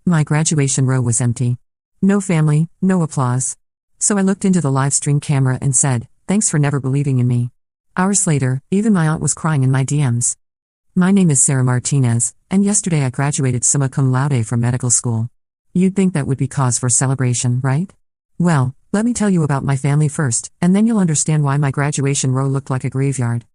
My graduation row was empty. No family, no applause. So I looked into the Livestream camera and said, "Thanks for never believing in me." Hours later, even my aunt was crying in my DMs. My name is Sarah Martinez, and yesterday I graduated summa cum laude from medical school. You'd think that would be cause for celebration, right? Well, let me tell you about my family first, and then you'll understand why my graduation row looked like a graveyard.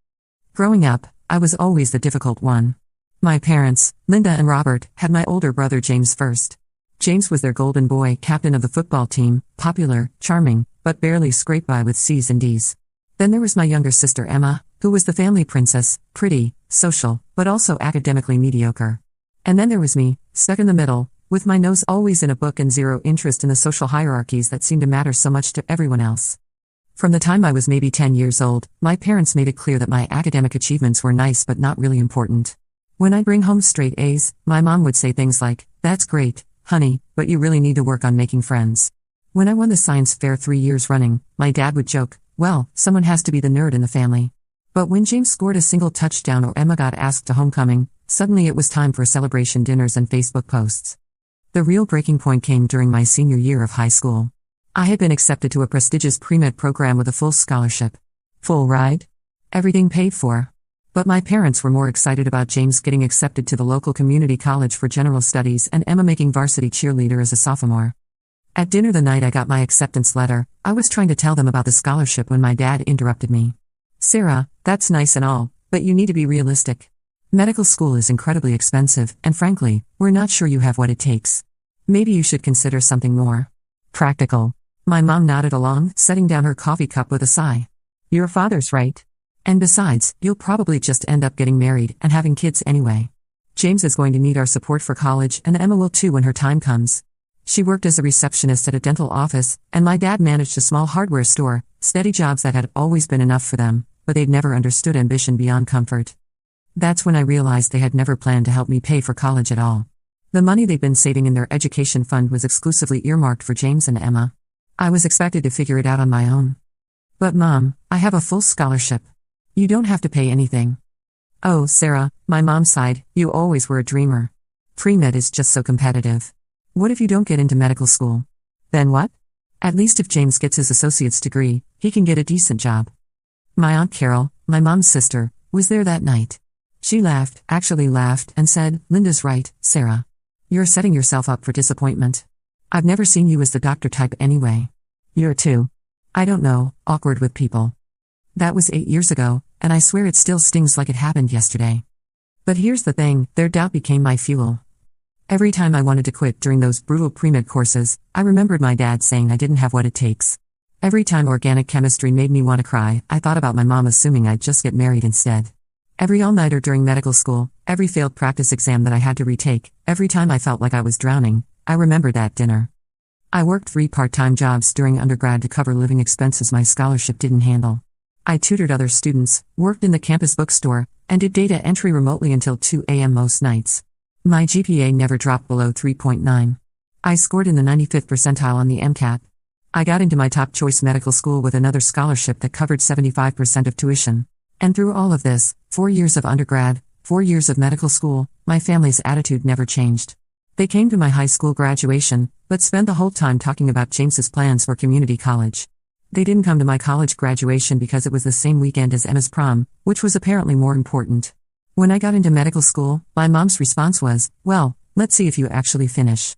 Growing up, I was always the difficult one. My parents, Linda and Robert, had my older brother James first. James was their golden boy, captain of the football team, popular, charming, but barely scraped by with C's and D's. Then there was my younger sister Emma, who was the family princess, pretty, social, but also academically mediocre. And then there was me, stuck in the middle, with my nose always in a book and zero interest in the social hierarchies that seemed to matter so much to everyone else. From the time I was maybe 10 years old, my parents made it clear that my academic achievements were nice but not really important. When I'd bring home straight A's, my mom would say things like, "That's great, honey, but you really need to work on making friends." When I won the science fair 3 years running, my dad would joke, "Well, someone has to be the nerd in the family." But when James scored a single touchdown or Emma got asked to homecoming, suddenly it was time for celebration dinners and Facebook posts. The real breaking point came during my senior year of high school. I had been accepted to a prestigious pre-med program with a full scholarship. Full ride? Everything paid for. But my parents were more excited about James getting accepted to the local community college for general studies and Emma making varsity cheerleader as a sophomore. At dinner the night I got my acceptance letter, I was trying to tell them about the scholarship when my dad interrupted me. "Sarah, that's nice and all, but you need to be realistic. Medical school is incredibly expensive, and frankly, we're not sure you have what it takes. Maybe you should consider something more practical." My mom nodded along, setting down her coffee cup with a sigh. "Your father's right. And besides, you'll probably just end up getting married and having kids anyway. James is going to need our support for college, and Emma will too when her time comes." She worked as a receptionist at a dental office, and my dad managed a small hardware store, steady jobs that had always been enough for them, but they'd never understood ambition beyond comfort. That's when I realized they had never planned to help me pay for college at all. The money they'd been saving in their education fund was exclusively earmarked for James and Emma. I was expected to figure it out on my own. "But Mom, I have a full scholarship. You don't have to pay anything." "Oh, Sarah," my mom sighed, "you always were a dreamer. Pre-med is just so competitive. What if you don't get into medical school? Then what? At least if James gets his associate's degree, he can get a decent job." My Aunt Carol, my mom's sister, was there that night. She laughed, actually laughed, and said, "Linda's right, Sarah. You're setting yourself up for disappointment. I've never seen you as the doctor type anyway. You're too, I don't know, awkward with people." That was 8 years ago, and I swear it still stings like it happened yesterday. But here's the thing, their doubt became my fuel. Every time I wanted to quit during those brutal pre-med courses, I remembered my dad saying I didn't have what it takes. Every time organic chemistry made me want to cry, I thought about my mom assuming I'd just get married instead. Every all-nighter during medical school, every failed practice exam that I had to retake, every time I felt like I was drowning, I remembered that dinner. I worked 3 part-time jobs during undergrad to cover living expenses my scholarship didn't handle. I tutored other students, worked in the campus bookstore, and did data entry remotely until 2 a.m. most nights. My GPA never dropped below 3.9. I scored in the 95th percentile on the MCAT. I got into my top choice medical school with another scholarship that covered 75% of tuition. And through all of this, 4 years of undergrad, 4 years of medical school, my family's attitude never changed. They came to my high school graduation, but spent the whole time talking about James's plans for community college. They didn't come to my college graduation because it was the same weekend as Emma's prom, which was apparently more important. When I got into medical school, my mom's response was, "Well, let's see if you actually finish."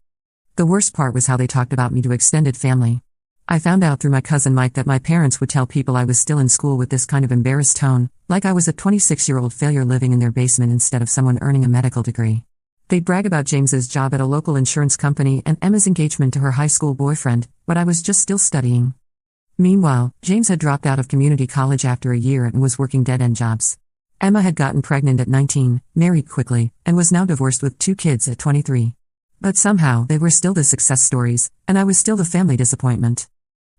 The worst part was how they talked about me to extended family. I found out through my cousin Mike that my parents would tell people I was still in school with this kind of embarrassed tone, like I was a 26-year-old failure living in their basement instead of someone earning a medical degree. They'd brag about James's job at a local insurance company and Emma's engagement to her high school boyfriend, but I was just still studying. Meanwhile, James had dropped out of community college after a year and was working dead-end jobs. Emma had gotten pregnant at 19, married quickly, and was now divorced with 2 kids at 23. But somehow they were still the success stories, and I was still the family disappointment.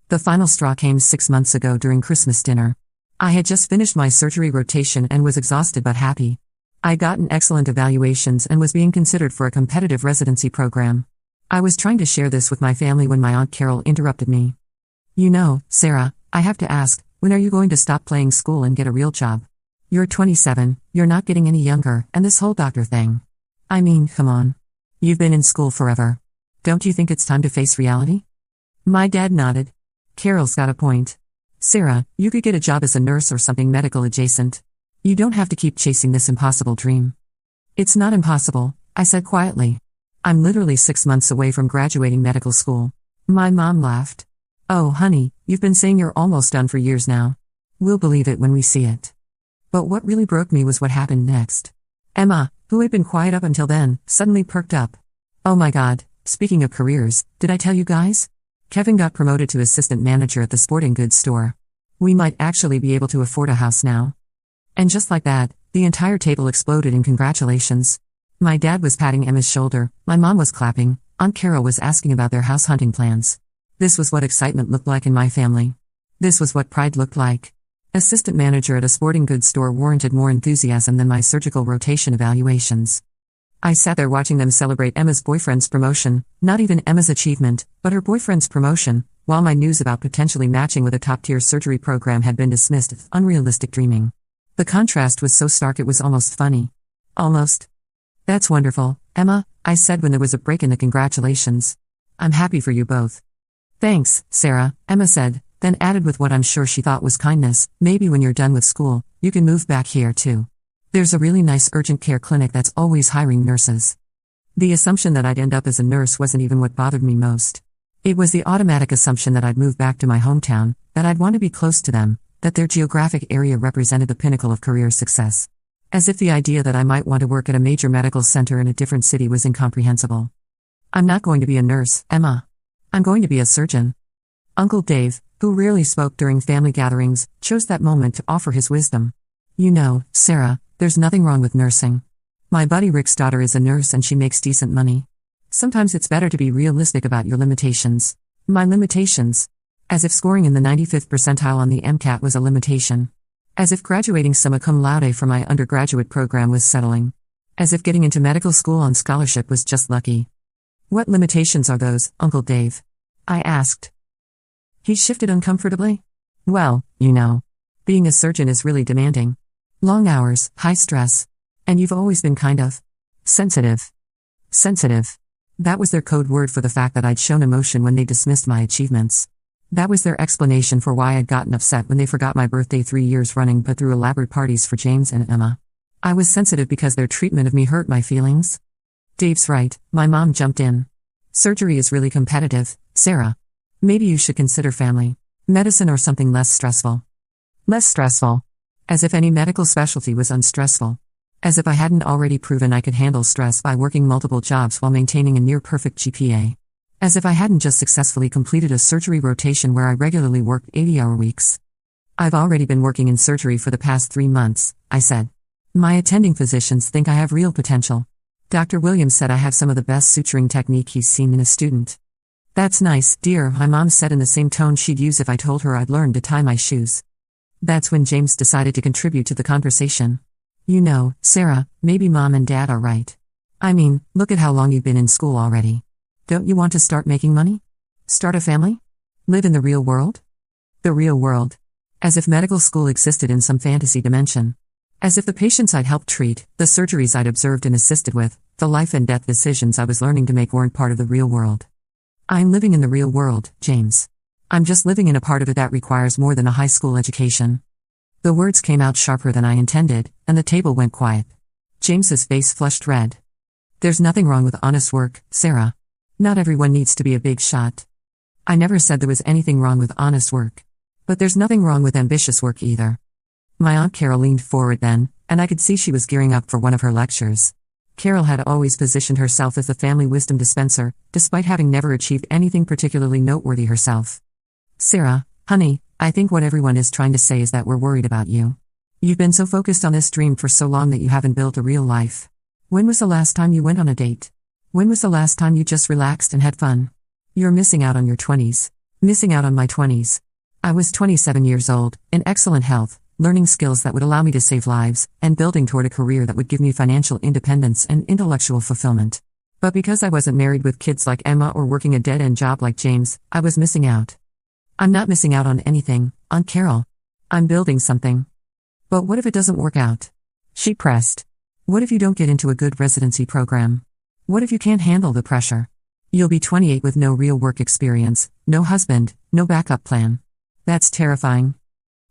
The final straw came 6 months ago during Christmas dinner. I had just finished my surgery rotation and was exhausted but happy. I'd gotten excellent evaluations and was being considered for a competitive residency program. I was trying to share this with my family when my Aunt Carol interrupted me. "You know, Sarah, I have to ask, when are you going to stop playing school and get a real job? You're 27, you're not getting any younger, and this whole doctor thing. I mean, come on. You've been in school forever. Don't you think it's time to face reality? My dad nodded. Carol's got a point. Sarah, you could get a job as a nurse or something medical adjacent. You don't have to keep chasing this impossible dream. It's not impossible, I said quietly. I'm literally 6 months away from graduating medical school. My mom laughed. Oh, honey, you've been saying you're almost done for years now. We'll believe it when we see it. But what really broke me was what happened next. Emma, who had been quiet up until then, suddenly perked up. Oh my God, speaking of careers, did I tell you guys? Kevin got promoted to assistant manager at the sporting goods store. We might actually be able to afford a house now. And just like that, the entire table exploded in congratulations. My dad was patting Emma's shoulder, my mom was clapping, Aunt Carol was asking about their house hunting plans. This was what excitement looked like in my family. This was what pride looked like. Assistant manager at a sporting goods store warranted more enthusiasm than my surgical rotation evaluations. I sat there watching them celebrate Emma's boyfriend's promotion, not even Emma's achievement, but her boyfriend's promotion, while my news about potentially matching with a top-tier surgery program had been dismissed as unrealistic dreaming. The contrast was so stark it was almost funny. Almost. That's wonderful, Emma, I said when there was a break in the congratulations. I'm happy for you both. Thanks, Sarah, Emma said, then added with what I'm sure she thought was kindness, maybe when you're done with school, you can move back here too. There's a really nice urgent care clinic that's always hiring nurses. The assumption that I'd end up as a nurse wasn't even what bothered me most. It was the automatic assumption that I'd move back to my hometown, that I'd want to be close to them, that their geographic area represented the pinnacle of career success. As if the idea that I might want to work at a major medical center in a different city was incomprehensible. I'm not going to be a nurse, Emma. I'm going to be a surgeon. Uncle Dave, who rarely spoke during family gatherings, chose that moment to offer his wisdom. You know, Sarah, there's nothing wrong with nursing. My buddy Rick's daughter is a nurse and she makes decent money. Sometimes it's better to be realistic about your limitations. My limitations. As if scoring in the 95th percentile on the MCAT was a limitation. As if graduating summa cum laude from my undergraduate program was settling. As if getting into medical school on scholarship was just lucky. What limitations are those, Uncle Dave? I asked. He shifted uncomfortably. Well, you know. Being a surgeon is really demanding. Long hours, high stress. And you've always been kind of sensitive. Sensitive. That was their code word for the fact that I'd shown emotion when they dismissed my achievements. That was their explanation for why I'd gotten upset when they forgot my birthday 3 years running but threw elaborate parties for James and Emma. I was sensitive because their treatment of me hurt my feelings. Dave's right, my mom jumped in. Surgery is really competitive, Sarah. Maybe you should consider family medicine or something less stressful. Less stressful. As if any medical specialty was unstressful. As if I hadn't already proven I could handle stress by working multiple jobs while maintaining a near-perfect GPA. As if I hadn't just successfully completed a surgery rotation where I regularly worked 80-hour weeks. I've already been working in surgery for the past 3 months, I said. My attending physicians think I have real potential. Dr. Williams said I have some of the best suturing technique he's seen in a student. That's nice, dear, my mom said in the same tone she'd use if I told her I'd learned to tie my shoes. That's when James decided to contribute to the conversation. You know, Sarah, maybe mom and dad are right. I mean, look at how long you've been in school already. Don't you want to start making money? Start a family? Live in the real world? The real world. As if medical school existed in some fantasy dimension. As if the patients I'd helped treat, the surgeries I'd observed and assisted with, the life and death decisions I was learning to make weren't part of the real world. I'm living in the real world, James. I'm just living in a part of it that requires more than a high school education. The words came out sharper than I intended, and the table went quiet. James's face flushed red. There's nothing wrong with honest work, Sarah. Not everyone needs to be a big shot. I never said there was anything wrong with honest work. But there's nothing wrong with ambitious work either. My Aunt Carol leaned forward then, and I could see she was gearing up for one of her lectures. Carol had always positioned herself as the family wisdom dispenser, despite having never achieved anything particularly noteworthy herself. Sarah, honey, I think what everyone is trying to say is that we're worried about you. You've been so focused on this dream for so long that you haven't built a real life. When was the last time you went on a date? When was the last time you just relaxed and had fun? You're missing out on your 20s. Missing out on my 20s. I was 27 years old, in excellent health, learning skills that would allow me to save lives, and building toward a career that would give me financial independence and intellectual fulfillment. But because I wasn't married with kids like Emma or working a dead-end job like James, I was missing out. I'm not missing out on anything, Aunt Carol. I'm building something. But what if it doesn't work out? She pressed. What if you don't get into a good residency program? What if you can't handle the pressure? You'll be 28 with no real work experience, no husband, no backup plan. That's terrifying.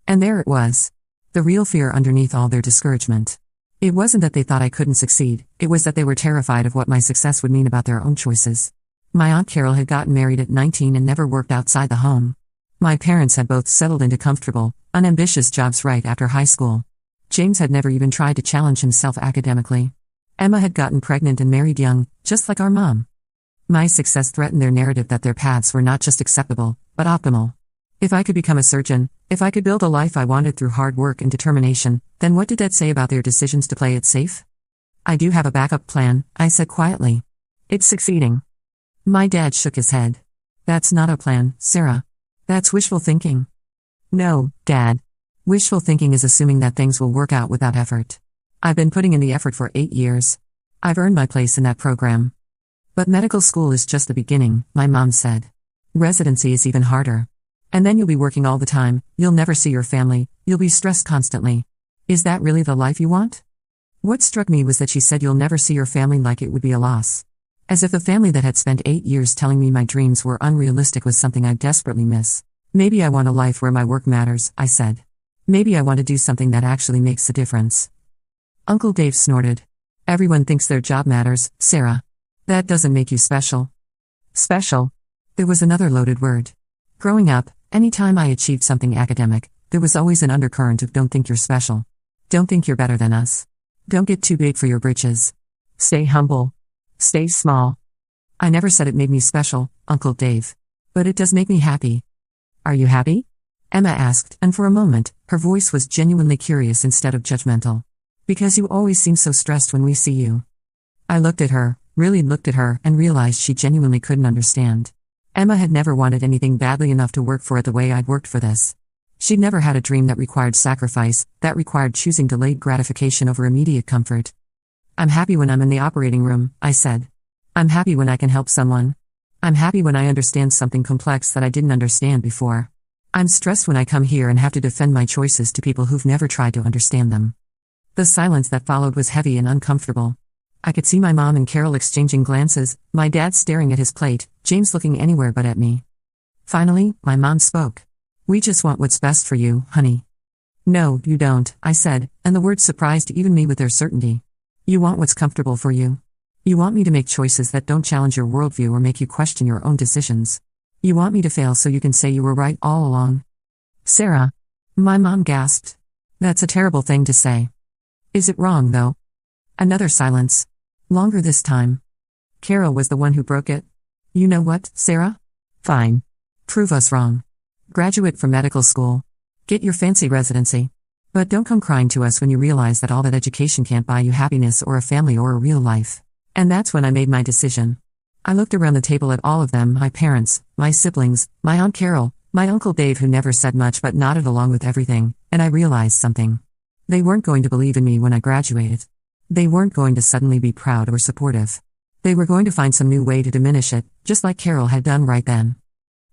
And there it was. The real fear underneath all their discouragement. It wasn't that they thought I couldn't succeed, it was that they were terrified of what my success would mean about their own choices. My Aunt Carol had gotten married at 19 and never worked outside the home. My parents had both settled into comfortable, unambitious jobs right after high school. James had never even tried to challenge himself academically. Emma had gotten pregnant and married young, just like our mom. My success threatened their narrative that their paths were not just acceptable, but optimal. If I could become a surgeon, if I could build a life I wanted through hard work and determination, then what did that say about their decisions to play it safe? I do have a backup plan, I said quietly. It's succeeding. My dad shook his head. That's not a plan, Sarah. That's wishful thinking. No, Dad. Wishful thinking is assuming that things will work out without effort. I've been putting in the effort for 8 years. I've earned my place in that program. But medical school is just the beginning, my mom said. Residency is even harder. And then you'll be working all the time, you'll never see your family, you'll be stressed constantly. Is that really the life you want? What struck me was that she said you'll never see your family like it would be a loss. As if a family that had spent 8 years telling me my dreams were unrealistic was something I desperately miss. Maybe I want a life where my work matters, I said. Maybe I want to do something that actually makes a difference. Uncle Dave snorted. Everyone thinks their job matters, Sarah. That doesn't make you special. Special? There was another loaded word. Growing up, anytime I achieved something academic, there was always an undercurrent of don't think you're special. Don't think you're better than us. Don't get too big for your britches. Stay humble. Stay small. I never said it made me special, Uncle Dave. But it does make me happy. Are you happy? Emma asked, and for a moment, her voice was genuinely curious instead of judgmental. Because you always seem so stressed when we see you. I looked at her, really looked at her, and realized she genuinely couldn't understand. Emma had never wanted anything badly enough to work for it the way I'd worked for this. She'd never had a dream that required sacrifice, that required choosing delayed gratification over immediate comfort. I'm happy when I'm in the operating room, I said. I'm happy when I can help someone. I'm happy when I understand something complex that I didn't understand before. I'm stressed when I come here and have to defend my choices to people who've never tried to understand them. The silence that followed was heavy and uncomfortable. I could see my mom and Carol exchanging glances, my dad staring at his plate, James looking anywhere but at me. Finally, my mom spoke. We just want what's best for you, honey. No, you don't, I said, and the words surprised even me with their certainty. You want what's comfortable for you. You want me to make choices that don't challenge your worldview or make you question your own decisions. You want me to fail so you can say you were right all along. Sarah. My mom gasped. That's a terrible thing to say. Is it wrong, though? Another silence. Longer this time. Carol was the one who broke it. You know what, Sarah? Fine. Prove us wrong. Graduate from medical school. Get your fancy residency. But don't come crying to us when you realize that all that education can't buy you happiness or a family or a real life. And that's when I made my decision. I looked around the table at all of them, my parents, my siblings, my Aunt Carol, my Uncle Dave who never said much but nodded along with everything, and I realized something. They weren't going to believe in me when I graduated. They weren't going to suddenly be proud or supportive. They were going to find some new way to diminish it, just like Carol had done right then.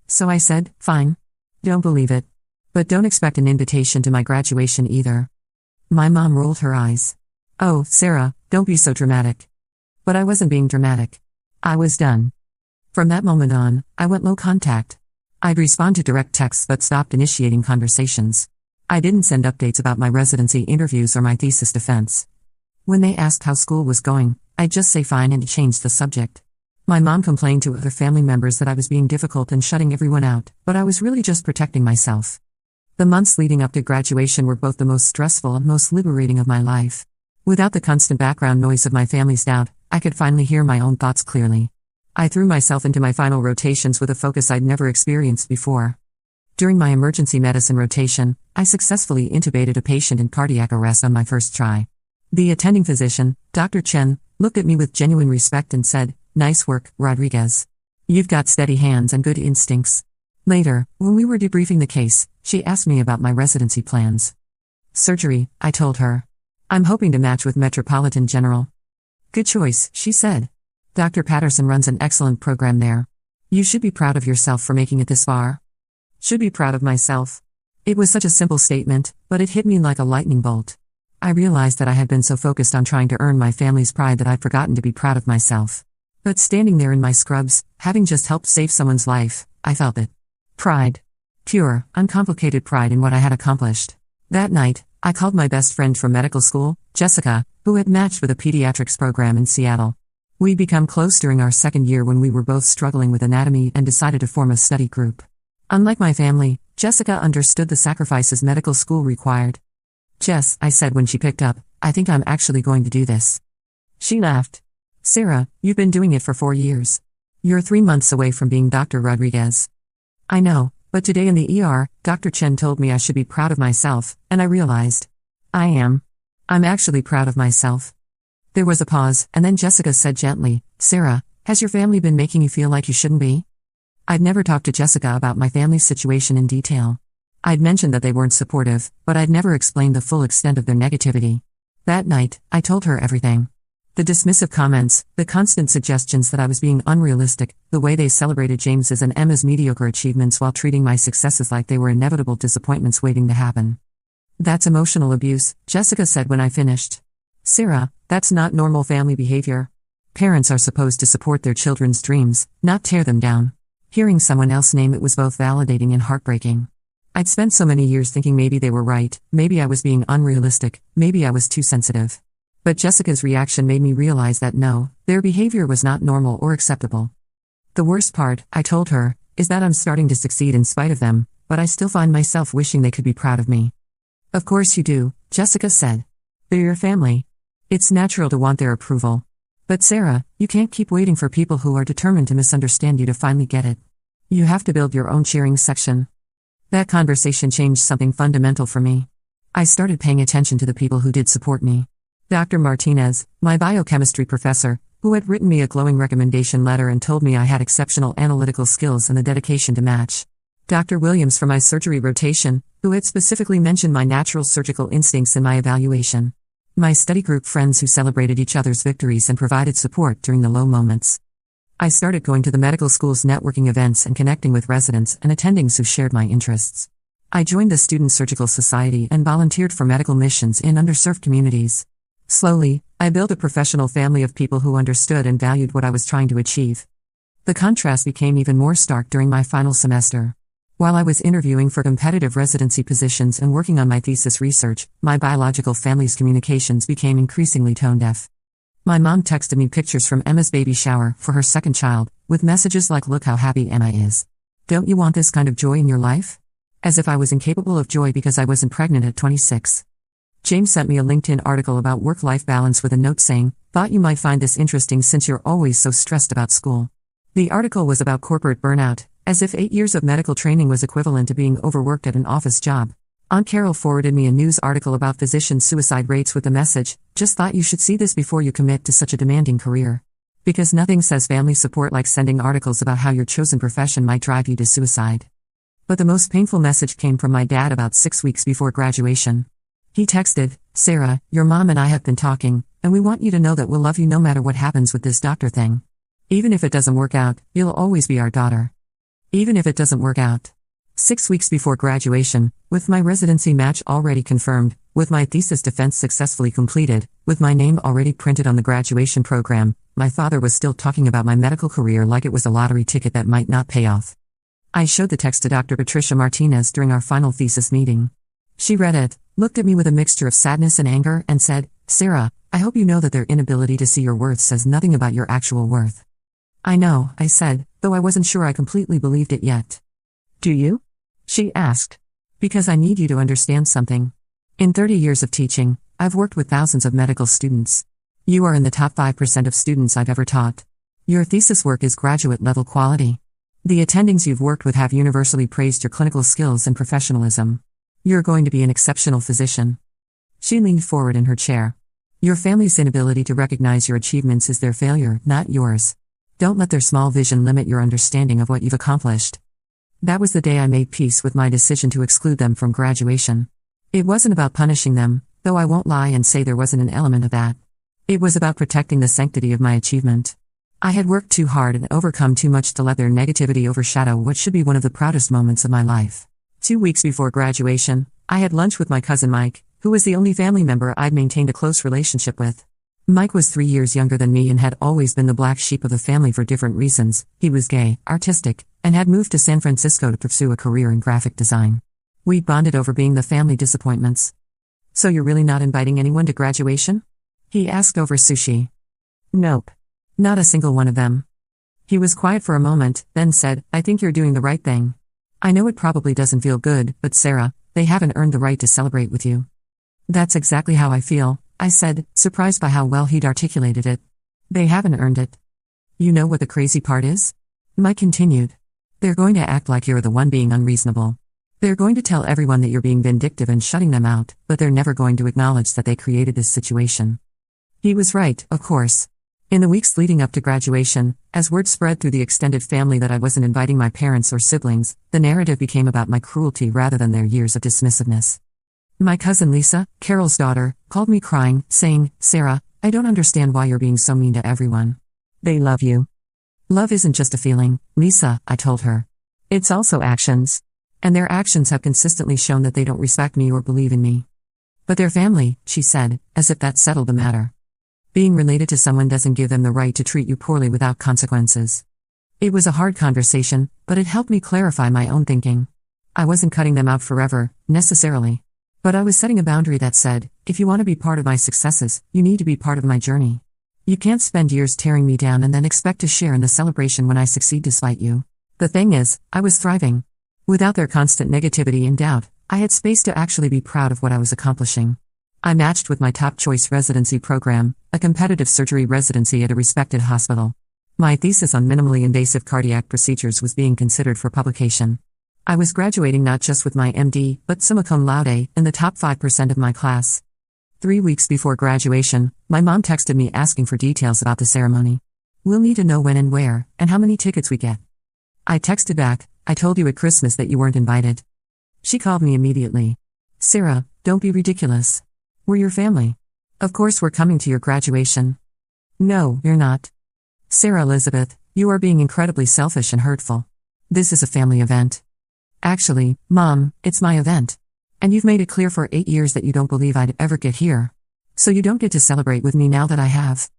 So I said, fine. Don't believe it. But don't expect an invitation to my graduation either. My mom rolled her eyes. Oh, Sarah, don't be so dramatic. But I wasn't being dramatic. I was done. From that moment on, I went low contact. I'd respond to direct texts but stopped initiating conversations. I didn't send updates about my residency interviews or my thesis defense. When they asked how school was going, I'd just say fine and change the subject. My mom complained to other family members that I was being difficult and shutting everyone out, but I was really just protecting myself. The months leading up to graduation were both the most stressful and most liberating of my life. Without the constant background noise of my family's doubt, I could finally hear my own thoughts clearly. I threw myself into my final rotations with a focus I'd never experienced before. During my emergency medicine rotation, I successfully intubated a patient in cardiac arrest on my first try. The attending physician, Dr. Chen, looked at me with genuine respect and said, "Nice work, Rodriguez. You've got steady hands and good instincts." Later, when we were debriefing the case, she asked me about my residency plans. Surgery, I told her. I'm hoping to match with Metropolitan General. Good choice, she said. Dr. Patterson runs an excellent program there. You should be proud of yourself for making it this far. Should be proud of myself. It was such a simple statement, but it hit me like a lightning bolt. I realized that I had been so focused on trying to earn my family's pride that I'd forgotten to be proud of myself. But standing there in my scrubs, having just helped save someone's life, I felt it. Pride. Pure, uncomplicated pride in what I had accomplished. That night, I called my best friend from medical school, Jessica, who had matched with a pediatrics program in Seattle. We'd become close during our second year when we were both struggling with anatomy and decided to form a study group. Unlike my family, Jessica understood the sacrifices medical school required. "Jess," I said when she picked up, "I think I'm actually going to do this." She laughed. "Sarah, you've been doing it for 4 years. You're 3 months away from being Dr. Rodriguez." "I know, but today in the ER, Dr. Chen told me I should be proud of myself, and I realized. I am. I'm actually proud of myself." There was a pause, and then Jessica said gently, "Sarah, has your family been making you feel like you shouldn't be?" I'd never talked to Jessica about my family's situation in detail. I'd mentioned that they weren't supportive, but I'd never explained the full extent of their negativity. That night, I told her everything. The dismissive comments, the constant suggestions that I was being unrealistic, the way they celebrated James's and Emma's mediocre achievements while treating my successes like they were inevitable disappointments waiting to happen. "That's emotional abuse," Jessica said when I finished. "Sarah, that's not normal family behavior. Parents are supposed to support their children's dreams, not tear them down." Hearing someone else name it was both validating and heartbreaking. I'd spent so many years thinking maybe they were right, maybe I was being unrealistic, maybe I was too sensitive. But Jessica's reaction made me realize that no, their behavior was not normal or acceptable. "The worst part," I told her, "is that I'm starting to succeed in spite of them, but I still find myself wishing they could be proud of me." "Of course you do," Jessica said. "They're your family. It's natural to want their approval. But Sarah, you can't keep waiting for people who are determined to misunderstand you to finally get it. You have to build your own cheering section." That conversation changed something fundamental for me. I started paying attention to the people who did support me. Dr. Martinez, my biochemistry professor, who had written me a glowing recommendation letter and told me I had exceptional analytical skills and the dedication to match. Dr. Williams from my surgery rotation, who had specifically mentioned my natural surgical instincts in my evaluation. My study group friends who celebrated each other's victories and provided support during the low moments. I started going to the medical school's networking events and connecting with residents and attendings who shared my interests. I joined the Student Surgical Society and volunteered for medical missions in underserved communities. Slowly, I built a professional family of people who understood and valued what I was trying to achieve. The contrast became even more stark during my final semester. While I was interviewing for competitive residency positions and working on my thesis research, my biological family's communications became increasingly tone-deaf. My mom texted me pictures from Emma's baby shower for her second child, with messages like, "Look how happy Emma is. Don't you want this kind of joy in your life?" As if I was incapable of joy because I wasn't pregnant at 26. James sent me a LinkedIn article about work-life balance with a note saying, "Thought you might find this interesting since you're always so stressed about school." The article was about corporate burnout, as if 8 years of medical training was equivalent to being overworked at an office job. Aunt Carol forwarded me a news article about physician suicide rates with the message, "Just thought you should see this before you commit to such a demanding career." Because nothing says family support like sending articles about how your chosen profession might drive you to suicide. But the most painful message came from my dad about 6 weeks before graduation. He texted, "Sarah, your mom and I have been talking, and we want you to know that we'll love you no matter what happens with this doctor thing. Even if it doesn't work out, you'll always be our daughter." Even if it doesn't work out. 6 weeks before graduation, with my residency match already confirmed, with my thesis defense successfully completed, with my name already printed on the graduation program, my father was still talking about my medical career like it was a lottery ticket that might not pay off. I showed the text to Dr. Patricia Martinez during our final thesis meeting. She read it, looked at me with a mixture of sadness and anger, and said, "Sarah, I hope you know that their inability to see your worth says nothing about your actual worth." "I know," I said, though I wasn't sure I completely believed it yet. "Do you?" she asked. "Because I need you to understand something. In 30 years of teaching, I've worked with thousands of medical students. You are in the top 5% of students I've ever taught. Your thesis work is graduate-level quality. The attendings you've worked with have universally praised your clinical skills and professionalism. You're going to be an exceptional physician." She leaned forward in her chair. "Your family's inability to recognize your achievements is their failure, not yours. Don't let their small vision limit your understanding of what you've accomplished." That was the day I made peace with my decision to exclude them from graduation. It wasn't about punishing them, though I won't lie and say there wasn't an element of that. It was about protecting the sanctity of my achievement. I had worked too hard and overcome too much to let their negativity overshadow what should be one of the proudest moments of my life. 2 weeks before graduation, I had lunch with my cousin Mike, who was the only family member I'd maintained a close relationship with. Mike was 3 years younger than me and had always been the black sheep of the family for different reasons. He was gay, artistic, and had moved to San Francisco to pursue a career in graphic design. We bonded over being the family disappointments. "So you're really not inviting anyone to graduation?" he asked over sushi. "Nope. Not a single one of them." He was quiet for a moment, then said, "I think you're doing the right thing. I know it probably doesn't feel good, but Sarah, they haven't earned the right to celebrate with you." "That's exactly how I feel," I said, surprised by how well he'd articulated it. "They haven't earned it." "You know what the crazy part is?" Mike continued. "They're going to act like you're the one being unreasonable. They're going to tell everyone that you're being vindictive and shutting them out, but they're never going to acknowledge that they created this situation." He was right, of course. In the weeks leading up to graduation, as word spread through the extended family that I wasn't inviting my parents or siblings, the narrative became about my cruelty rather than their years of dismissiveness. My cousin Lisa, Carol's daughter, called me crying, saying, "Sarah, I don't understand why you're being so mean to everyone. They love you." "Love isn't just a feeling, Lisa," I told her. "It's also actions. And their actions have consistently shown that they don't respect me or believe in me." "But they're family," she said, as if that settled the matter. Being related to someone doesn't give them the right to treat you poorly without consequences. It was a hard conversation, but it helped me clarify my own thinking. I wasn't cutting them out forever, necessarily. But I was setting a boundary that said, if you want to be part of my successes, you need to be part of my journey. You can't spend years tearing me down and then expect to share in the celebration when I succeed despite you. The thing is, I was thriving. Without their constant negativity and doubt, I had space to actually be proud of what I was accomplishing. I matched with my top choice residency program, a competitive surgery residency at a respected hospital. My thesis on minimally invasive cardiac procedures was being considered for publication. I was graduating not just with my MD, but summa cum laude, in the top 5% of my class. 3 weeks before graduation, my mom texted me asking for details about the ceremony. "We'll need to know when and where, and how many tickets we get." I texted back, "I told you at Christmas that you weren't invited." She called me immediately. "Sarah, don't be ridiculous. We're your family. Of course we're coming to your graduation." "No, you're not. Sarah Elizabeth, you are being incredibly selfish and hurtful. This is a family event." "Actually, Mom, it's my event. And you've made it clear for 8 years that you don't believe I'd ever get here. So you don't get to celebrate with me now that I have."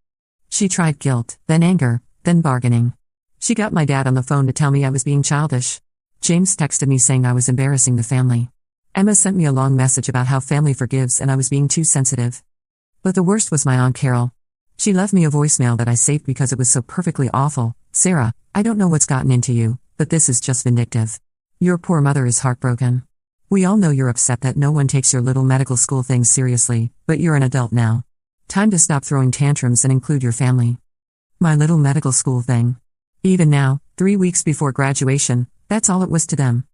She tried guilt, then anger, then bargaining. She got my dad on the phone to tell me I was being childish. James texted me saying I was embarrassing the family. Emma sent me a long message about how family forgives and I was being too sensitive. But the worst was my Aunt Carol. She left me a voicemail that I saved because it was so perfectly awful. "Sarah, I don't know what's gotten into you, but this is just vindictive. Your poor mother is heartbroken. We all know you're upset that no one takes your little medical school thing seriously, but you're an adult now. Time to stop throwing tantrums and include your family." My little medical school thing. Even now, 3 weeks before graduation, that's all it was to them.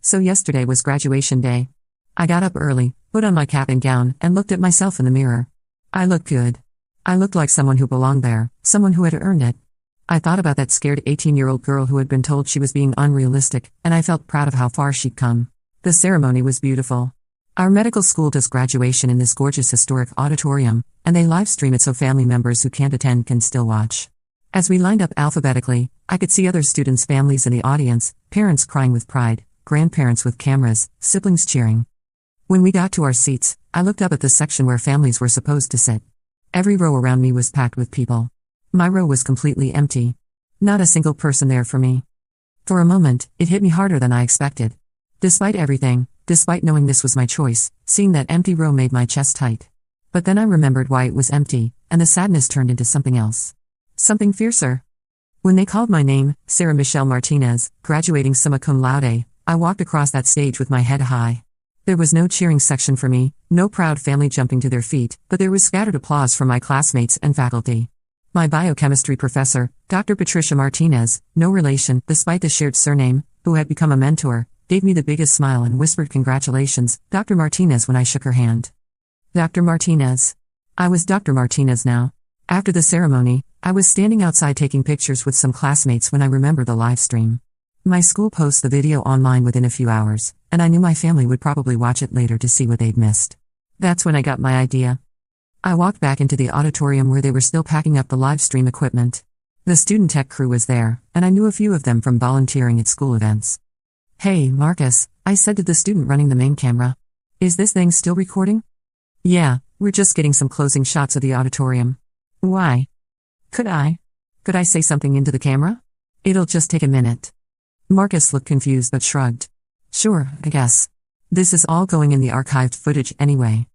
So yesterday was graduation day. I got up early, put on my cap and gown, and looked at myself in the mirror. I looked good. I looked like someone who belonged there, someone who had earned it. I thought about that scared 18-year-old girl who had been told she was being unrealistic, and I felt proud of how far she'd come. The ceremony was beautiful. Our medical school does graduation in this gorgeous historic auditorium, and they live stream it so family members who can't attend can still watch. As we lined up alphabetically, I could see other students' families in the audience, parents crying with pride, grandparents with cameras, siblings cheering. When we got to our seats, I looked up at the section where families were supposed to sit. Every row around me was packed with people. My row was completely empty. Not a single person there for me. For a moment, it hit me harder than I expected. Despite everything, despite knowing this was my choice, seeing that empty row made my chest tight. But then I remembered why it was empty, and the sadness turned into something else. Something fiercer. When they called my name, Sarah Michelle Martinez, graduating summa cum laude, I walked across that stage with my head high. There was no cheering section for me, no proud family jumping to their feet, but there was scattered applause from my classmates and faculty. My biochemistry professor, Dr. Patricia Martinez, no relation, despite the shared surname, who had become a mentor, gave me the biggest smile and whispered congratulations, Dr. Martinez, when I shook her hand. Dr. Martinez. I was Dr. Martinez now. After the ceremony, I was standing outside taking pictures with some classmates when I remembered the live stream. My school posts the video online within a few hours, and I knew my family would probably watch it later to see what they'd missed. That's when I got my idea. I walked back into the auditorium where they were still packing up the live stream equipment. The student tech crew was there, and I knew a few of them from volunteering at school events. "Hey, Marcus," I said to the student running the main camera. "Is this thing still recording?" Yeah, we're just getting some closing shots of the auditorium. Why? Could I? Could I say something into the camera? It'll just take a minute. Marcus looked confused but shrugged. Sure, I guess. This is all going in the archived footage anyway.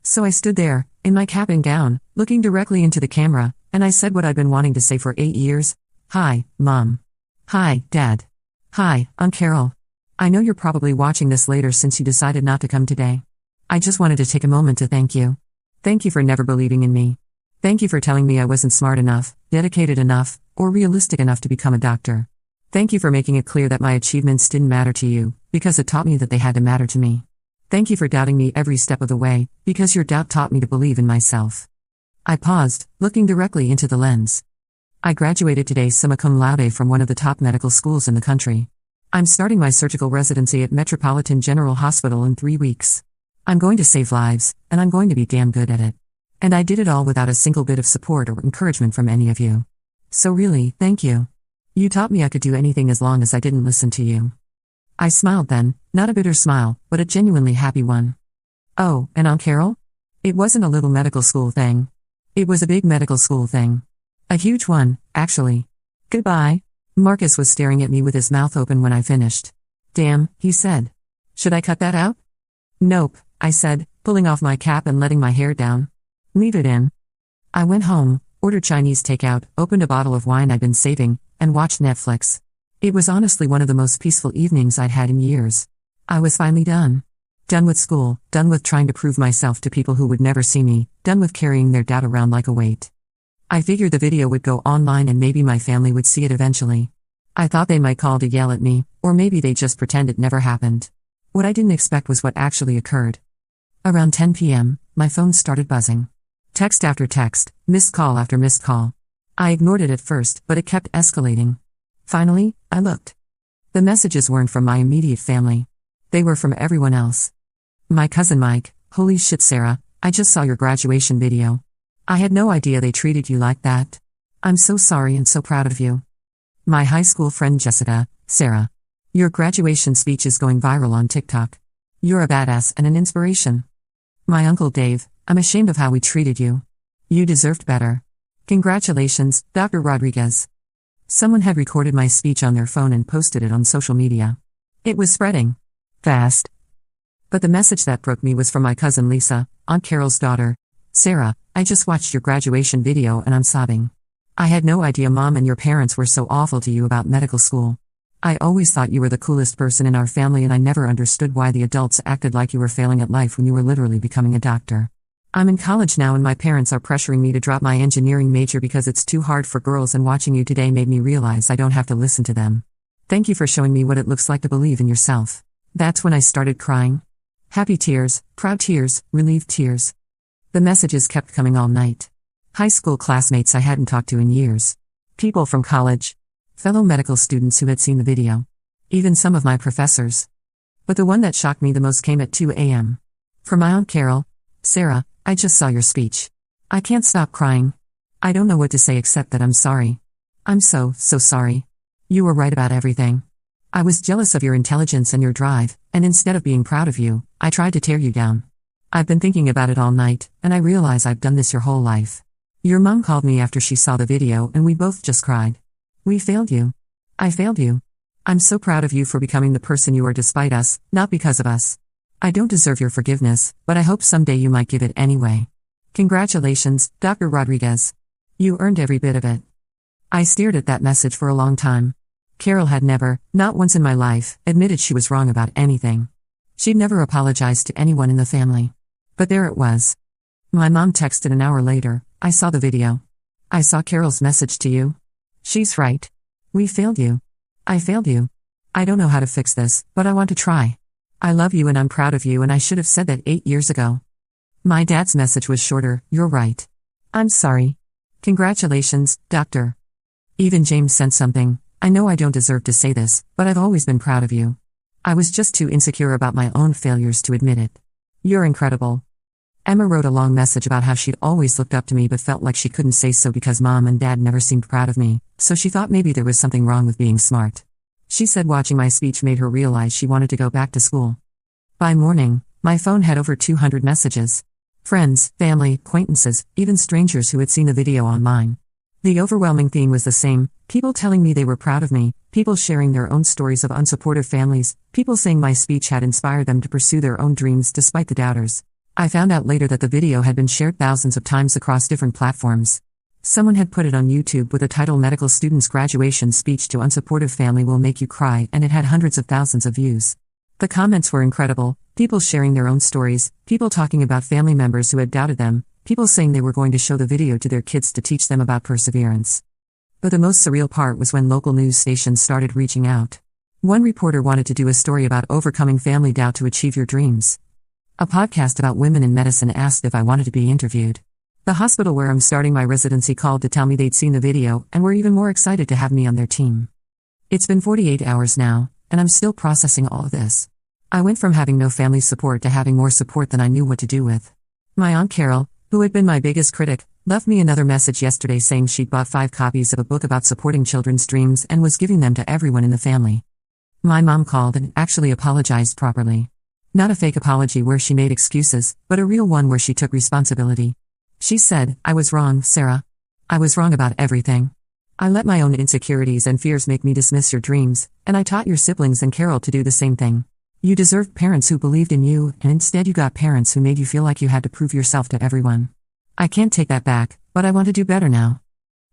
So I stood there, in my cap and gown, looking directly into the camera, and I said what I'd been wanting to say for 8 years. Hi, Mom. Hi, Dad. Hi, Aunt Carol. I know you're probably watching this later since you decided not to come today. I just wanted to take a moment to thank you. Thank you for never believing in me. Thank you for telling me I wasn't smart enough, dedicated enough, or realistic enough to become a doctor. Thank you for making it clear that my achievements didn't matter to you, because it taught me that they had to matter to me. Thank you for doubting me every step of the way, because your doubt taught me to believe in myself. I paused, looking directly into the lens. I graduated today summa cum laude from one of the top medical schools in the country. I'm starting my surgical residency at Metropolitan General Hospital in 3 weeks. I'm going to save lives, and I'm going to be damn good at it. And I did it all without a single bit of support or encouragement from any of you. So really, thank you. You taught me I could do anything as long as I didn't listen to you. I smiled then, not a bitter smile, but a genuinely happy one. Oh, and Aunt Carol? It wasn't a little medical school thing. It was a big medical school thing. A huge one, actually. Goodbye. Marcus was staring at me with his mouth open when I finished. Damn, he said. Should I cut that out? Nope, I said, pulling off my cap and letting my hair down. Leave it in. I went home, ordered Chinese takeout, opened a bottle of wine I'd been saving, and watched Netflix. It was honestly one of the most peaceful evenings I'd had in years. I was finally done. Done with school, done with trying to prove myself to people who would never see me, done with carrying their doubt around like a weight. I figured the video would go online and maybe my family would see it eventually. I thought they might call to yell at me, or maybe they'd just pretend it never happened. What I didn't expect was what actually occurred. Around 10 p.m., my phone started buzzing. Text after text, missed call after missed call. I ignored it at first, but it kept escalating. Finally, I looked. The messages weren't from my immediate family. They were from everyone else. My cousin Mike, holy shit Sarah, I just saw your graduation video. I had no idea they treated you like that. I'm so sorry and so proud of you. My high school friend Jessica, Sarah. Your graduation speech is going viral on TikTok. You're a badass and an inspiration. My uncle Dave, I'm ashamed of how we treated you. You deserved better. Congratulations, Dr. Rodriguez. Someone had recorded my speech on their phone and posted it on social media. It was spreading fast. But the message that broke me was from my cousin Lisa, Aunt Carol's daughter. Sarah, I just watched your graduation video and I'm sobbing. I had no idea Mom and your parents were so awful to you about medical school. I always thought you were the coolest person in our family and I never understood why the adults acted like you were failing at life when you were literally becoming a doctor. I'm in college now and my parents are pressuring me to drop my engineering major because it's too hard for girls, and watching you today made me realize I don't have to listen to them. Thank you for showing me what it looks like to believe in yourself. That's when I started crying. Happy tears, proud tears, relieved tears. The messages kept coming all night. High school classmates I hadn't talked to in years. People from college. Fellow medical students who had seen the video. Even some of my professors. But the one that shocked me the most came at 2 a.m. From my Aunt Carol. Sarah, I just saw your speech. I can't stop crying. I don't know what to say except that I'm sorry. I'm so sorry. You were right about everything. I was jealous of your intelligence and your drive, and instead of being proud of you, I tried to tear you down. I've been thinking about it all night, and I realize I've done this your whole life. Your mom called me after she saw the video and we both just cried. We failed you. I failed you. I'm so proud of you for becoming the person you are despite us, not because of us. I don't deserve your forgiveness, but I hope someday you might give it anyway. Congratulations, Dr. Rodriguez. You earned every bit of it. I stared at that message for a long time. Carol had never, not once in my life, admitted she was wrong about anything. She'd never apologized to anyone in the family. But there it was. My mom texted an hour later, I saw the video. I saw Carol's message to you. She's right. We failed you. I failed you. I don't know how to fix this, but I want to try. I love you and I'm proud of you and I should have said that 8 years ago. My dad's message was shorter, you're right. I'm sorry. Congratulations, doctor. Even James sent something. I know I don't deserve to say this, but I've always been proud of you. I was just too insecure about my own failures to admit it. You're incredible. Emma wrote a long message about how she'd always looked up to me but felt like she couldn't say so because Mom and Dad never seemed proud of me, so she thought maybe there was something wrong with being smart. She said watching my speech made her realize she wanted to go back to school. By morning, my phone had over 200 messages. Friends, family, acquaintances, even strangers who had seen the video online. The overwhelming theme was the same: people telling me they were proud of me, people sharing their own stories of unsupportive families, people saying my speech had inspired them to pursue their own dreams despite the doubters. I found out later that the video had been shared thousands of times across different platforms. Someone had put it on YouTube with the title "Medical Student's Graduation Speech to Unsupportive Family Will Make You Cry," and it had hundreds of thousands of views. The comments were incredible: people sharing their own stories, people talking about family members who had doubted them, people saying they were going to show the video to their kids to teach them about perseverance. But the most surreal part was when local news stations started reaching out. One reporter wanted to do a story about overcoming family doubt to achieve your dreams. A podcast about women in medicine asked if I wanted to be interviewed. The hospital where I'm starting my residency called to tell me they'd seen the video and were even more excited to have me on their team. It's been 48 hours now, and I'm still processing all of this. I went from having no family support to having more support than I knew what to do with. My Aunt Carol, who had been my biggest critic, left me another message yesterday saying she'd bought 5 copies of a book about supporting children's dreams and was giving them to everyone in the family. My mom called and actually apologized properly. Not a fake apology where she made excuses, but a real one where she took responsibility. She said, "I was wrong, Sarah. I was wrong about everything. I let my own insecurities and fears make me dismiss your dreams, and I taught your siblings and Carol to do the same thing. You deserved parents who believed in you, and instead you got parents who made you feel like you had to prove yourself to everyone. I can't take that back, but I want to do better now."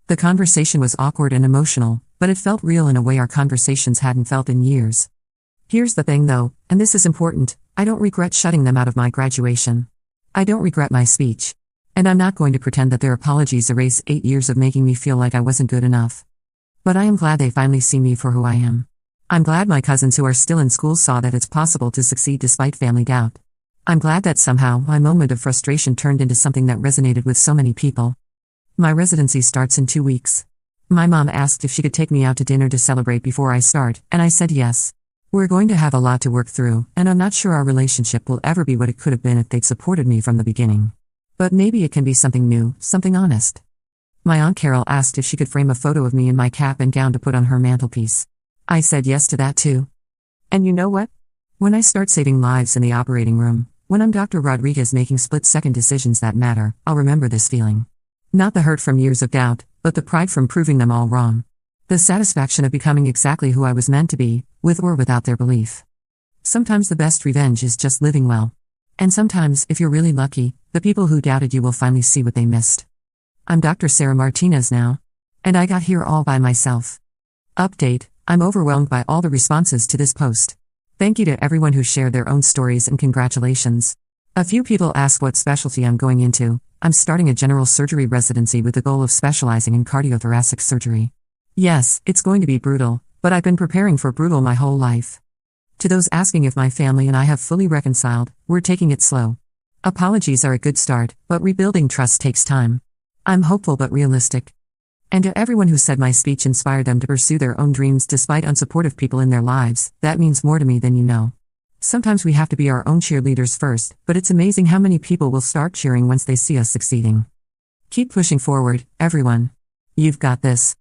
The conversation was awkward and emotional, but it felt real in a way our conversations hadn't felt in years. Here's the thing though, and this is important: I don't regret shutting them out of my graduation. I don't regret my speech. And I'm not going to pretend that their apologies erase 8 years of making me feel like I wasn't good enough. But I am glad they finally see me for who I am. I'm glad my cousins who are still in school saw that it's possible to succeed despite family doubt. I'm glad that somehow my moment of frustration turned into something that resonated with so many people. My residency starts in 2 weeks. My mom asked if she could take me out to dinner to celebrate before I start, and I said yes. We're going to have a lot to work through, and I'm not sure our relationship will ever be what it could have been if they'd supported me from the beginning. But maybe it can be something new, something honest. My Aunt Carol asked if she could frame a photo of me in my cap and gown to put on her mantelpiece. I said yes to that too. And you know what? When I start saving lives in the operating room, when I'm Dr. Rodriguez making split-second decisions that matter, I'll remember this feeling. Not the hurt from years of doubt, but the pride from proving them all wrong. The satisfaction of becoming exactly who I was meant to be, with or without their belief. Sometimes the best revenge is just living well. And sometimes, if you're really lucky, the people who doubted you will finally see what they missed. I'm Dr. Sarah Martinez now. And I got here all by myself. Update: I'm overwhelmed by all the responses to this post. Thank you to everyone who shared their own stories and congratulations. A few people asked what specialty I'm going into. I'm starting a general surgery residency with the goal of specializing in cardiothoracic surgery. Yes, it's going to be brutal, but I've been preparing for brutal my whole life. To those asking if my family and I have fully reconciled, we're taking it slow. Apologies are a good start, but rebuilding trust takes time. I'm hopeful but realistic. And to everyone who said my speech inspired them to pursue their own dreams despite unsupportive people in their lives, that means more to me than you know. Sometimes we have to be our own cheerleaders first, but it's amazing how many people will start cheering once they see us succeeding. Keep pushing forward, everyone. You've got this.